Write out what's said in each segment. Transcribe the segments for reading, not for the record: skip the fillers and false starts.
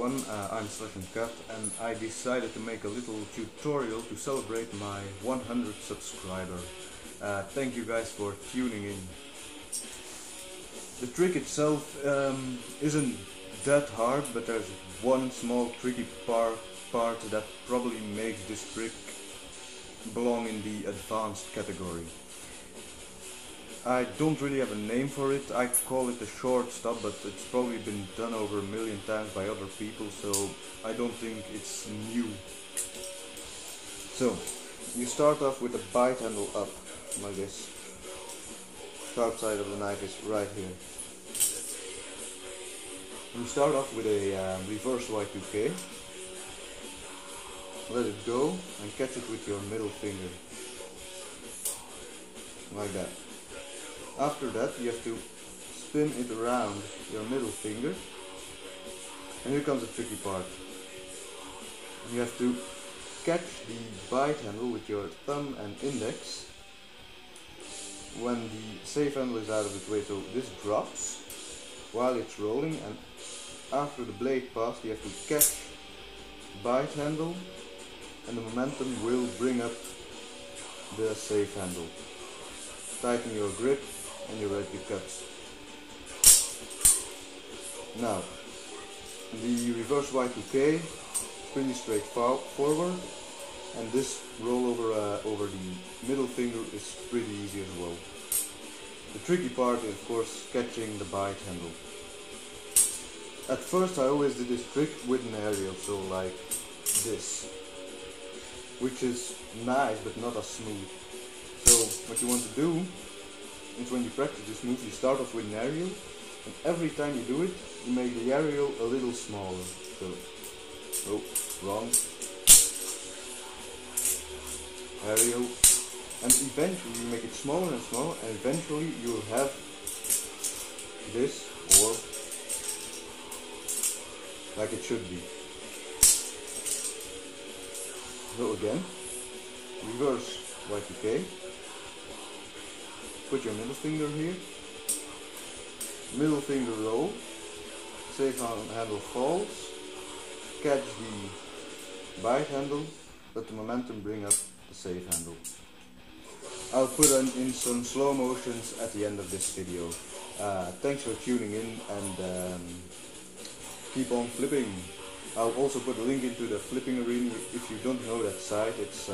everyone, I'm /cat and I decided to make a little tutorial to celebrate my 100th subscriber. Thank you guys for tuning in. The trick itself isn't that hard, but there's one small tricky part that probably makes this trick belong in the advanced category. I don't really have a name for it. I call it the ShortStop, but it's probably been done over a million times by other people, so I don't think it's new. So, you start off with the bite handle up, like this. Sharp side of the knife is right here. You start off with a reverse Y2K. Let it go and catch it with your middle finger. Like that. After that you have to spin it around your middle finger. And here comes the tricky part. You have to catch the bite handle with your thumb and index when the safe handle is out of its way. So this drops while it's rolling, and after the blade passed you have to catch bite handle and the momentum will bring up the safe handle. Tighten your grip and you're ready to cut. Now, the reverse Y2K, pretty straightforward, and this roll over the middle finger is pretty easy as well. The tricky part is of course catching the bite handle. At first I always did this trick with an aerial, so like this, which is nice but not as smooth. So what you want to do is, when you practice this move, you start off with an aerial, and every time you do it, you make the aerial a little smaller. So, oh, wrong. Aerial, and eventually you make it smaller and smaller, and eventually you will have this, or like it should be. So again, reverse Y2K, put your middle finger here, middle finger roll, safe handle falls, catch the bite handle, let the momentum bring up the safe handle. I'll put in some slow motions at the end of this video. Thanks for tuning in, and keep on flipping. I'll also put a link into the flipping arena if you don't know that site. It's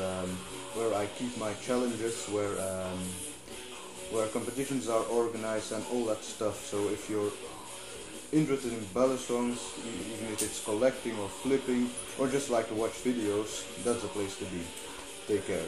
where I keep my challenges, where competitions are organized and all that stuff. So if you're interested in Balisongs, even if it's collecting or flipping, or just like to watch videos, that's the place to be. Take care.